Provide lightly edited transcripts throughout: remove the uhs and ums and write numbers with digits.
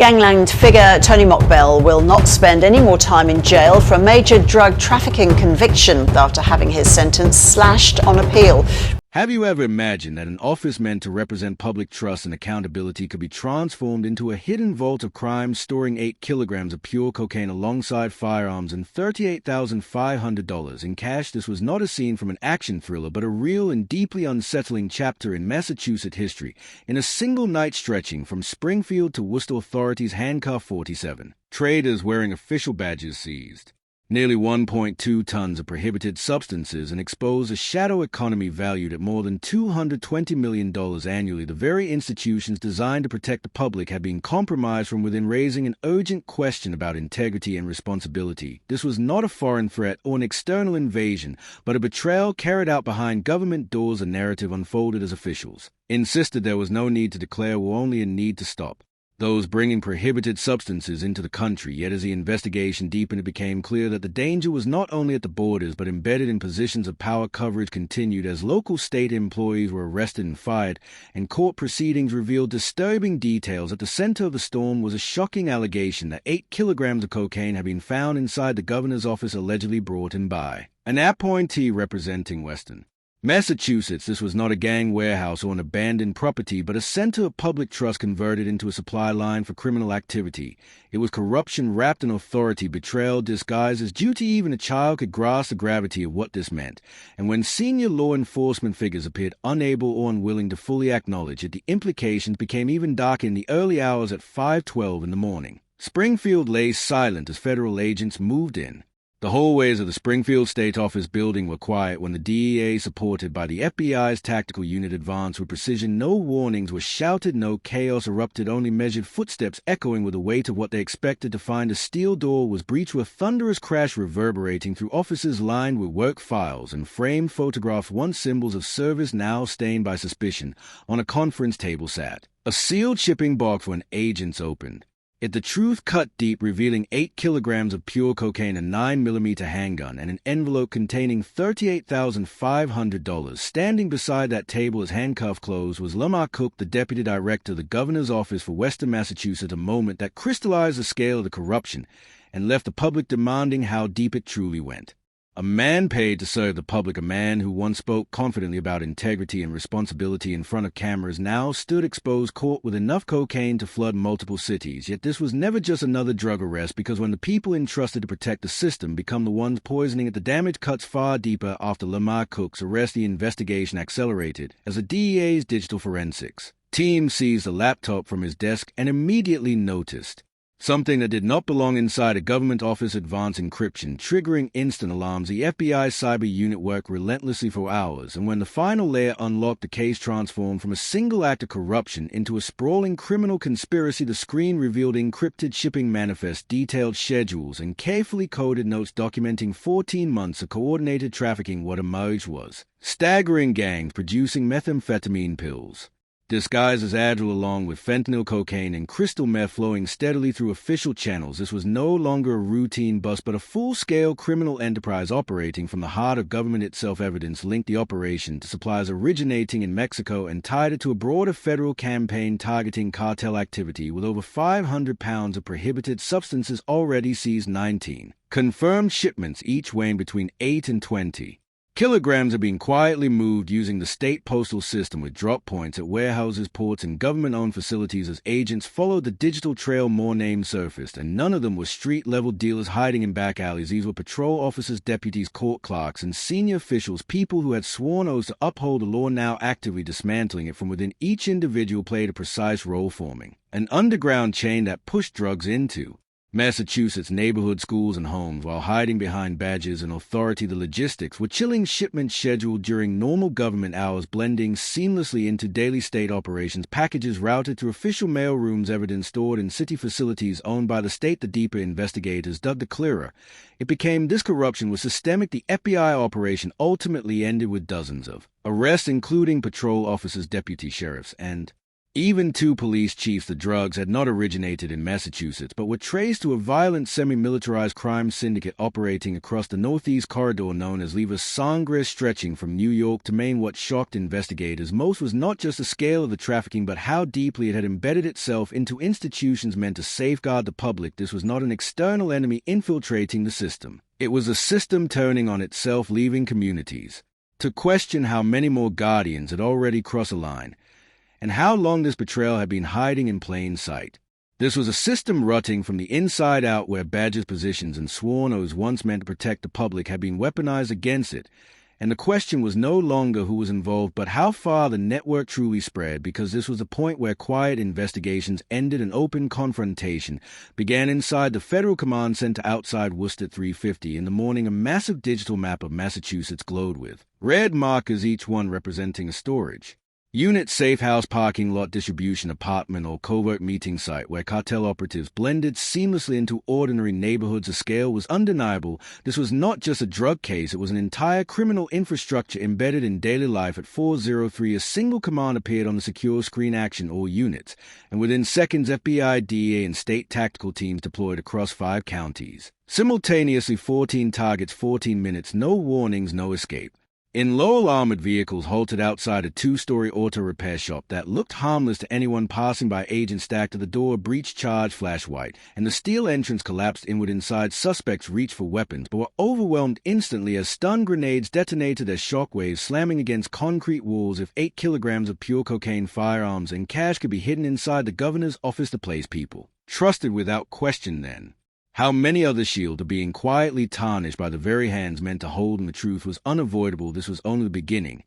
Gangland figure Tony Mockbell will not spend any more time in jail for a major drug trafficking conviction after having his sentence slashed on appeal. Have you ever imagined that an office meant to represent public trust and accountability could be transformed into a hidden vault of crime, storing 8 kilograms of pure cocaine alongside firearms and $38,500 in cash? This was not a scene from an action thriller, but a real and deeply unsettling chapter in Massachusetts history. In a single night stretching from Springfield to Worcester, authorities handcuffed 47 traders wearing official badges seized nearly 1.2 tons of prohibited substances and exposed a shadow economy valued at more than $220 million annually. The very institutions designed to protect the public had been compromised from within, raising an urgent question about integrity and responsibility. This was not a foreign threat or an external invasion, but a betrayal carried out behind government doors. A narrative unfolded as officials insisted there was no need to declare war, only a need to stop those bringing prohibited substances into the country. Yet as the investigation deepened, it became clear that the danger was not only at the borders but embedded in positions of power. Coverage continued as local state employees were arrested and fired, and court proceedings revealed disturbing details. At the center of the storm was a shocking allegation that 8 kilograms of cocaine had been found inside the governor's office, allegedly brought in by an appointee representing Western Massachusetts. This was not a gang warehouse or an abandoned property, but a center of public trust converted into a supply line for criminal activity. It was corruption wrapped in authority, betrayal disguised as duty. Even a child could grasp the gravity of what this meant. And when senior law enforcement figures appeared unable or unwilling to fully acknowledge it, the implications became even darker. In the early hours at 5:12 in the morning, Springfield lay silent as federal agents moved in. The hallways of the Springfield State Office building were quiet when the DEA, supported by the FBI's tactical unit, advanced with precision. No warnings were shouted, no chaos erupted, only measured footsteps echoing with the weight of what they expected to find. A steel door was breached with a thunderous crash reverberating through offices lined with work files and framed photographs, once symbols of service, now stained by suspicion. On a conference table sat a sealed shipping box when agents opened it. The truth cut deep, revealing 8 kilograms of pure cocaine, a 9mm handgun, and an envelope containing $38,500. Standing beside that table as handcuffs closed was Lamar Cook, the deputy director of the governor's office for Western Massachusetts, a moment that crystallized the scale of the corruption and left the public demanding how deep it truly went. A man paid to serve the public, a man who once spoke confidently about integrity and responsibility in front of cameras, now stood exposed, caught with enough cocaine to flood multiple cities. Yet this was never just another drug arrest, because when the people entrusted to protect the system become the ones poisoning it, the damage cuts far deeper. After Lamar Cook's arrest, the investigation accelerated as the DEA's digital forensics team seized a laptop from his desk and immediately noticed something that did not belong inside a government office: advanced encryption, triggering instant alarms. The FBI's cyber unit worked relentlessly for hours, and when the final layer unlocked, the case transformed from a single act of corruption into a sprawling criminal conspiracy. The screen revealed encrypted shipping manifests, detailed schedules, and carefully coded notes documenting 14 months of coordinated trafficking. What emerged was staggering: gangs producing methamphetamine pills disguised as Adderall, along with fentanyl, cocaine, and crystal meth flowing steadily through official channels. This was no longer a routine bust, but a full-scale criminal enterprise operating from the heart of government itself. Evidence linked the operation to supplies originating in Mexico and tied it to a broader federal campaign targeting cartel activity. With over 500 pounds of prohibited substances already seized, 19 confirmed shipments, each weighing between 8 and 20 kilograms, are being quietly moved using the state postal system, with drop points at warehouses, ports, and government-owned facilities. As agents followed the digital trail, more names surfaced, and none of them were street-level dealers hiding in back alleys. These were patrol officers, deputies, court clerks, and senior officials, people who had sworn oaths to uphold the law, now actively dismantling it from within. Each individual played a precise role, forming an underground chain that pushed drugs into Massachusetts neighborhood schools and homes while hiding behind badges and authority. The logistics were chilling: shipments scheduled during normal government hours, blending seamlessly into daily state operations, packages routed to official mail rooms, evidence stored in city facilities owned by the state. The deeper investigators dug, the clearer it became this corruption was systemic. The FBI operation ultimately ended with dozens of arrests, including patrol officers, deputy sheriffs, and Even two police chiefs, the drugs had not originated in Massachusetts, but were traced to a violent semi-militarized crime syndicate operating across the northeast corridor known as Leva Sangre, stretching from New York to Maine. What shocked investigators most was not just the scale of the trafficking, but how deeply it had embedded itself into institutions meant to safeguard the public. This was not an external enemy infiltrating the system. It was a system turning on itself, leaving communities to question how many more guardians had already crossed a line, and how long this betrayal had been hiding in plain sight. This was a system rotting from the inside out, where badges, positions, and sworn oaths once meant to protect the public had been weaponized against it, and the question was no longer who was involved, but how far the network truly spread, because this was the point where quiet investigations ended and open confrontation began inside the Federal Command Center outside Worcester at 3:50 in the morning. A massive digital map of Massachusetts glowed with red markers, each one representing a storage unit, safe house, parking lot, distribution, apartment, or covert meeting site where cartel operatives blended seamlessly into ordinary neighborhoods. The scale was undeniable. This was not just a drug case, it was an entire criminal infrastructure embedded in daily life. At 4:03, a single command appeared on the secure screen: action all units, and within seconds FBI, DEA, and state tactical teams deployed across 5 counties. Simultaneously, 14 targets, 14 minutes, no warnings, no escape. In Lowell, armored vehicles halted outside a 2-story auto repair shop that looked harmless to anyone passing by. Agents stacked at the door, breach charge flashed white, and the steel entrance collapsed inward. Inside, suspects reached for weapons, but were overwhelmed instantly as stun grenades detonated as shockwaves slamming against concrete walls. If 8 kilograms of pure cocaine, firearms, and cash could be hidden inside the governor's office, the place people trusted without question, then how many other shields are being quietly tarnished by the very hands meant to hold them? The truth was unavoidable. This was only the beginning.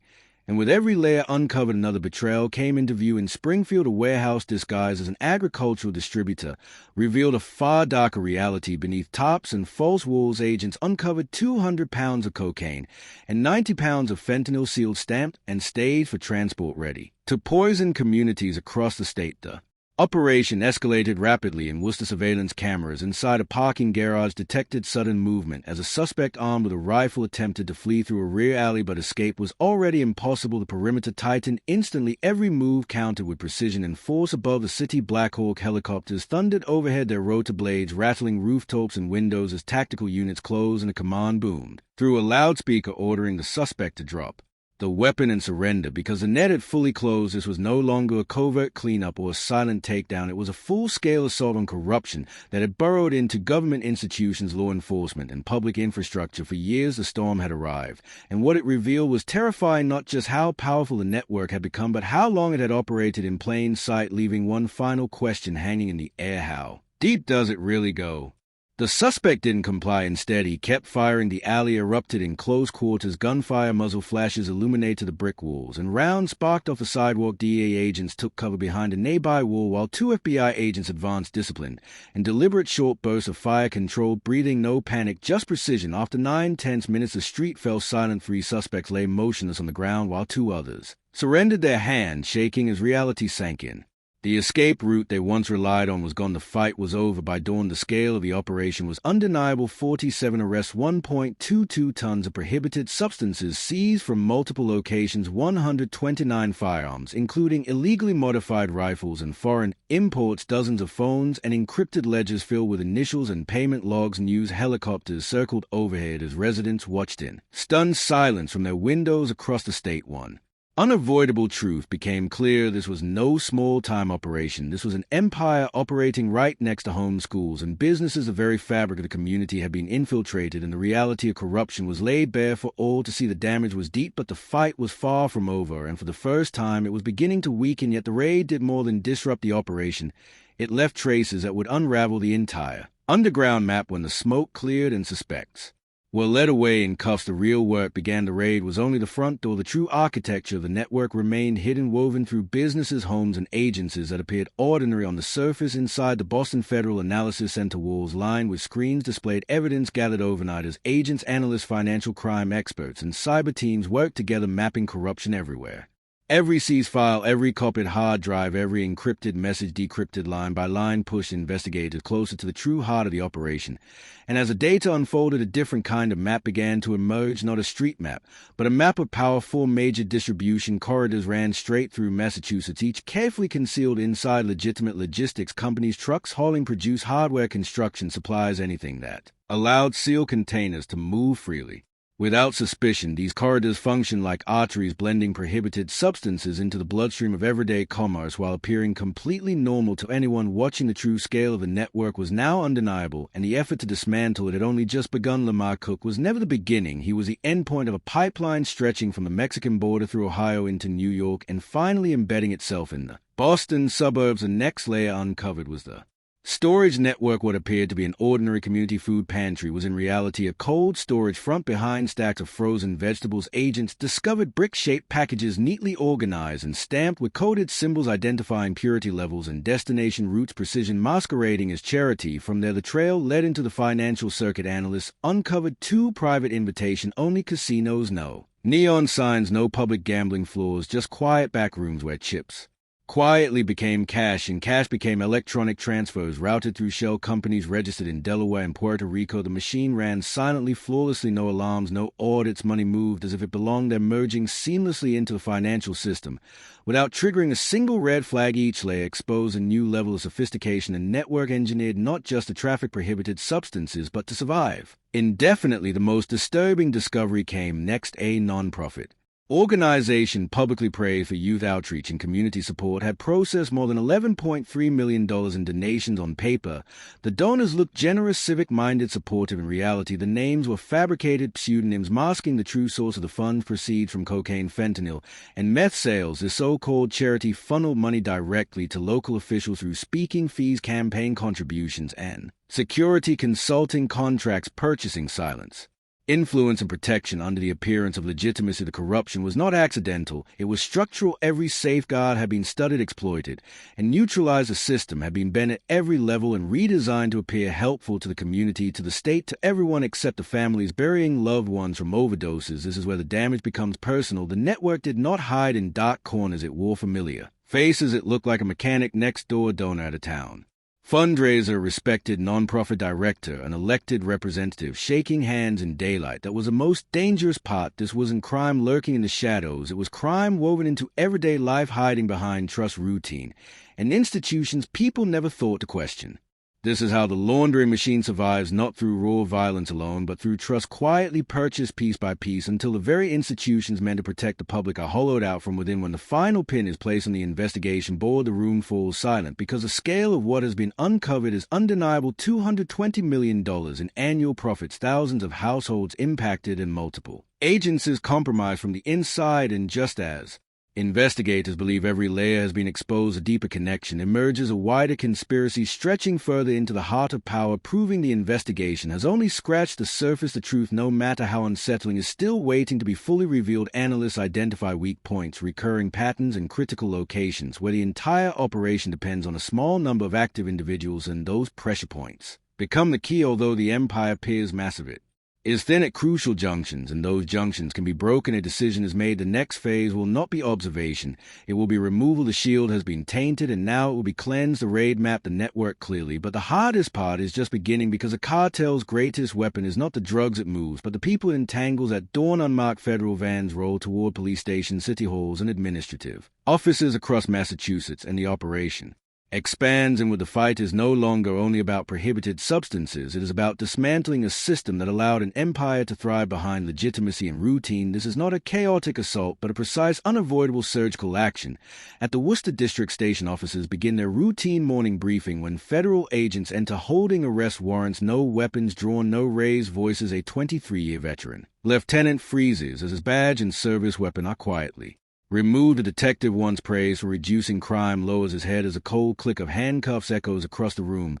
And with every layer uncovered, another betrayal came into view. In Springfield, a warehouse disguised as an agricultural distributor revealed a far darker reality. Beneath tarps and false walls, agents uncovered 200 pounds of cocaine and 90 pounds of fentanyl, sealed, stamped, and staged for transport, ready to poison communities across the state. The operation escalated rapidly. In Worcester, surveillance cameras inside a parking garage detected sudden movement as a suspect armed with a rifle attempted to flee through a rear alley, but escape was already impossible. The perimeter tightened instantly, every move counted with precision and force. Above the city, Black Hawk helicopters thundered overhead, their rotor blades rattling rooftops and windows as tactical units closed, and a command boomed through a loudspeaker ordering the suspect to drop the weapon and surrender. Because the net had fully closed, this was no longer a covert cleanup or a silent takedown. It was a full-scale assault on corruption that had burrowed into government institutions, law enforcement, and public infrastructure. For years, the storm had arrived, and what it revealed was terrifying. Not just how powerful the network had become, but how long it had operated in plain sight, leaving one final question hanging in the air: how deep does it really go? The suspect didn't comply. Instead, he kept firing. The alley erupted in close quarters. Gunfire, muzzle flashes illuminated the brick walls, and rounds sparked off the sidewalk. DEA agents took cover behind a nearby wall, while 2 FBI agents advanced, disciplined and deliberate. Short bursts of fire, controlled breathing, no panic, just precision. After 9 tense minutes, the street fell silent. 3 suspects lay motionless on the ground, while 2 others surrendered, their hands shaking as reality sank in. The escape route they once relied on was gone. The fight was over. By dawn, the scale of the operation was undeniable. 47 arrests, 1.22 tons of prohibited substances seized from multiple locations, 129 firearms, including illegally modified rifles and foreign imports, dozens of phones, and encrypted ledgers filled with initials and payment logs. News helicopters circled overhead as residents watched in stunned silence from their windows across the state. One unavoidable truth became clear: this was no small-time operation. This was an empire operating right next to home, schools, and businesses. The very fabric of the community had been infiltrated, and the reality of corruption was laid bare for all to see. The damage was deep, but the fight was far from over, and for the first time it was beginning to weaken. Yet the raid did more than disrupt the operation. It left traces that would unravel the entire underground map. When the smoke cleared and suspects were led away in cuffs, the real work began. The raid was only the front door. The true architecture of the network remained hidden, woven through businesses, homes, and agencies that appeared ordinary on the surface. Inside the Boston Federal Analysis Center, walls lined with screens displayed evidence gathered overnight as agents, analysts, financial crime experts, and cyber teams worked together, mapping corruption everywhere. Every seized file, every copied hard drive, every encrypted message decrypted line by line pushed investigators closer to the true heart of the operation. And as the data unfolded, a different kind of map began to emerge, not a street map, but a map of powerful major distribution corridors ran straight through Massachusetts, each carefully concealed inside legitimate logistics companies, trucks hauling produce hardware, construction supplies, anything that allowed sealed containers to move freely. Without suspicion, these corridors function like arteries, blending prohibited substances into the bloodstream of everyday commerce while appearing completely normal to anyone watching. The true scale of the network was now undeniable, and the effort to dismantle it had only just begun. Lamar Cook was never the beginning. He was the endpoint of a pipeline stretching from the Mexican border through Ohio into New York and finally embedding itself in the Boston suburbs. The next layer uncovered was the storage network. What appeared to be an ordinary community food pantry was in reality a cold storage front behind stacks of frozen vegetables. Agents discovered brick-shaped packages neatly organized and stamped with coded symbols identifying purity levels and destination routes, precision masquerading as charity. From there, the trail led into the financial circuit. Analysts uncovered 2 private invitation-only casinos, no neon signs, no public gambling floors, just quiet back rooms where chips quietly became cash, and cash became electronic transfers routed through shell companies registered in Delaware and Puerto Rico. The machine ran silently, flawlessly, no alarms, no audits. Money moved as if it belonged there, merging seamlessly into the financial system without triggering a single red flag. Each layer exposed a new level of sophistication and network engineered not just to traffic prohibited substances but to survive indefinitely. The most disturbing discovery came next. A nonprofit organization publicly praised for youth outreach and community support had processed more than $11.3 million in donations. On paper, the donors looked generous, civic-minded, supportive. In reality, the names were fabricated pseudonyms masking the true source of the funds. Proceeds from cocaine, fentanyl, and meth sales. The so-called charity funneled money directly to local officials through speaking fees, campaign contributions, and security consulting contracts. Purchasing silence, influence, and protection under the appearance of legitimacy. The corruption was not accidental, it was structural. Every safeguard had been studied, exploited, and neutralized. The system had been bent at every level and redesigned to appear helpful to the community, to the state, to everyone except the families burying loved ones from overdoses. This is where the damage becomes personal. The network did not hide in dark corners, it wore familiar faces. It looked like a mechanic next door, donor at a town fundraiser, respected nonprofit director, an elected representative, shaking hands in daylight. That was the most dangerous part. This wasn't crime lurking in the shadows. It was crime woven into everyday life, hiding behind trust, routine, and institutions people never thought to question. This is how the laundering machine survives, not through raw violence alone, but through trust quietly purchased piece by piece until the very institutions meant to protect the public are hollowed out from within. When the final pin is placed on the investigation board, the room falls silent because the scale of what has been uncovered is undeniable. $220 million in annual profits, thousands of households impacted, and multiple agencies compromised from the inside. And just as investigators believe every layer has been exposed, a deeper connection emerges, a wider conspiracy stretching further into the heart of power, proving the investigation has only scratched the surface. The truth, no matter how unsettling, is still waiting to be fully revealed. Analysts identify weak points, recurring patterns, and critical locations where the entire operation depends on a small number of active individuals, and those pressure points become the key. Although the empire appears massive, it is thin at crucial junctions, and those junctions can be broken. A decision is made. The next phase will not be observation, it will be removal. The shield has been tainted, and now it will be cleansed. The raid mapped the network clearly, but the hardest part is just beginning, because the cartel's greatest weapon is not the drugs it moves, but the people it entangles. At dawn, unmarked federal vans roll toward police stations, city halls, and administrative offices across Massachusetts, and the operation expands. And with the fight is no longer only about prohibited substances, it is about dismantling a system that allowed an empire to thrive behind legitimacy and routine. This is not a chaotic assault, but a precise, unavoidable surgical action. At the Worcester District Station, officers begin their routine morning briefing when federal agents enter holding arrest warrants. No weapons drawn, no raised voices. A 23-year veteran lieutenant freezes as his badge and service weapon are quietly removed. A detective once praised for reducing crime lowers his head as a cold click of handcuffs echoes across the room.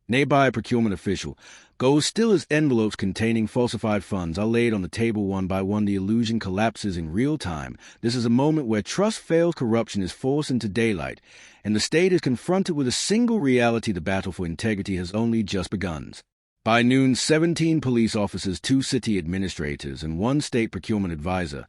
Nearby, a procurement official goes still as envelopes containing falsified funds are laid on the table one by one. The illusion collapses in real time. This is a moment where trust fails, corruption is forced into daylight, and the state is confronted with a single reality: the battle for integrity has only just begun. By noon, 17 police officers, 2 city administrators, and 1 state procurement advisor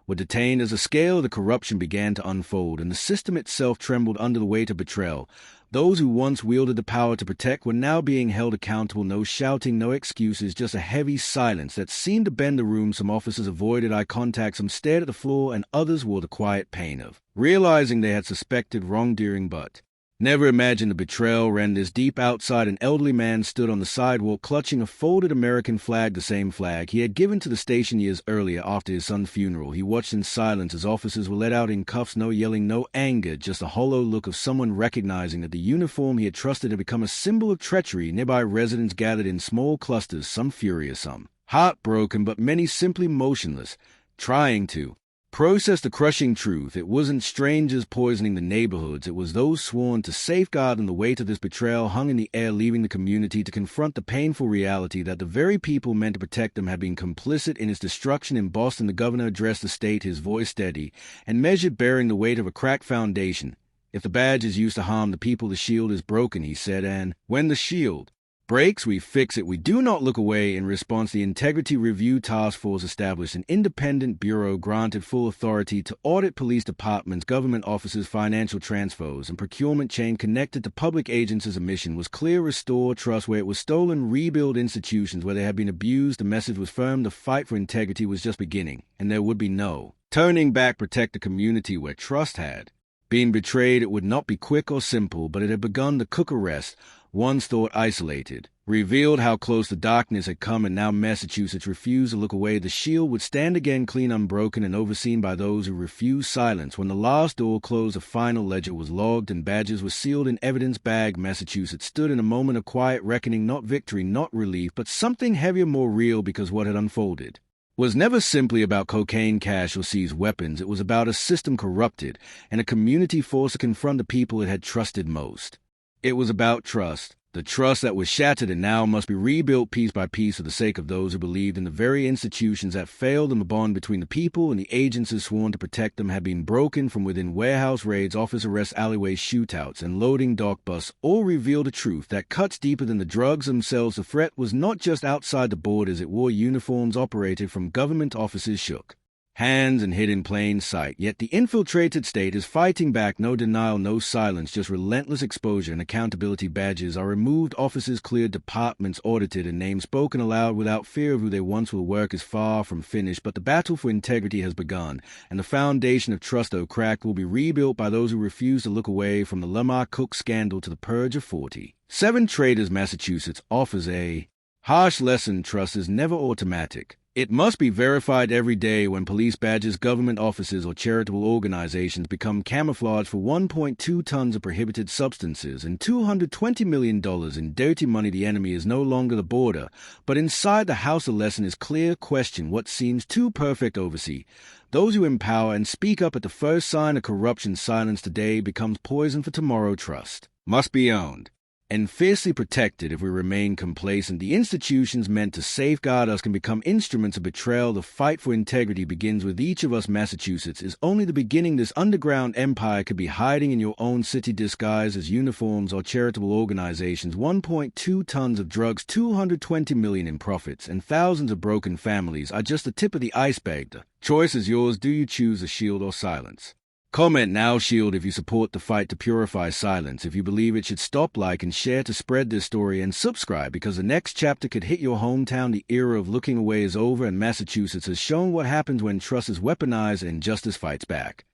were detained as the scale of the corruption began to unfold, and the system itself trembled under the weight of betrayal. Those who once wielded the power to protect were now being held accountable. No shouting, no excuses, just a heavy silence that seemed to bend the room. Some officers avoided eye contact, some stared at the floor, and others wore the quiet pain of realizing they had suspected wrongdoing but never imagined the betrayal ran this deep. Outside, an elderly man stood on the sidewalk clutching a folded American flag, the same flag he had given to the station years earlier after his son's funeral. He watched in silence as officers were let out in cuffs. No yelling, no anger, just a hollow look of someone recognizing that the uniform he had trusted had become a symbol of treachery. Nearby residents gathered in small clusters, some furious, some heartbroken, but many simply motionless, trying to process the crushing truth. It wasn't strangers poisoning the neighborhoods. It was those sworn to safeguard them. The weight of this betrayal hung in the air, leaving the community to confront the painful reality that the very people meant to protect them had been complicit in its destruction. In Boston, the governor addressed the state, his voice steady and measured, bearing the weight of a cracked foundation. If the badge is used to harm the people, the shield is broken, he said, and when the shield breaks, we fix it. We do not look away. In response, the Integrity Review Task Force established an independent bureau granted full authority to audit police departments, government offices, financial transfers, and procurement chain connected to public agencies. A mission was clear: restore trust where it was stolen, rebuild institutions where they had been abused. The message was firm: the fight for integrity was just beginning, and there would be no turning back. Protect the community where trust had been betrayed. It would not be quick or simple, but it had begun. The Cook arrest, once thought isolated, revealed how close the darkness had come, and now Massachusetts refused to look away. The shield would stand again, clean, unbroken, and overseen by those who refused silence. When the last door closed, a final ledger was logged and badges were sealed in evidence bag. Massachusetts stood in a moment of quiet reckoning, not victory, not relief, but something heavier, more real, because what had unfolded was never simply about cocaine, cash, or seized weapons. It was about a system corrupted and a community forced to confront the people it had trusted most. It was about trust, the trust that was shattered and now must be rebuilt piece by piece for the sake of those who believed in the very institutions that failed them. The bond between the people and the agencies sworn to protect them had been broken. From within, warehouse raids, office arrests, alleyway shootouts, and loading dock busts all revealed a truth that cuts deeper than the drugs themselves. The threat was not just outside the borders. It wore uniforms, operated from government offices, shook hands, and hid in plain sight. Yet the infiltrated state is fighting back. No denial, no silence, just relentless exposure, and accountability. Badges are removed, offices cleared, departments audited, and names spoken aloud without fear of who they once will. Work is far from finished, but the battle for integrity has begun, and the foundation of trust, though cracked, will be rebuilt by those who refuse to look away. From the Lamar Cook scandal to the purge of 47 traitors, Massachusetts offers a harsh lesson. Trust is never automatic. It must be verified every day. When police badges, government offices, or charitable organizations become camouflage for 1.2 tons of prohibited substances and $220 million in dirty money, the enemy is no longer the border, but inside the house. The lesson is clear: question what seems too perfect, oversee those who empower, and speak up at the first sign of corruption. Silence today becomes poison for tomorrow. Trust must be owned and fiercely protected. If we remain complacent, the institutions meant to safeguard us can become instruments of betrayal. The fight for integrity begins with each of us. Massachusetts is only the beginning. This underground empire could be hiding in your own city, disguised as uniforms or charitable organizations. 1.2 tons of drugs, $220 million in profits, and thousands of broken families are just the tip of the iceberg. The choice is yours. Do you choose the shield or silence? Comment now, shield, if you support the fight to purify silence. If you believe it should stop, like and share to spread this story, and subscribe, because the next chapter could hit your hometown. The era of looking away is over, and Massachusetts has shown what happens when trust is weaponized and justice fights back.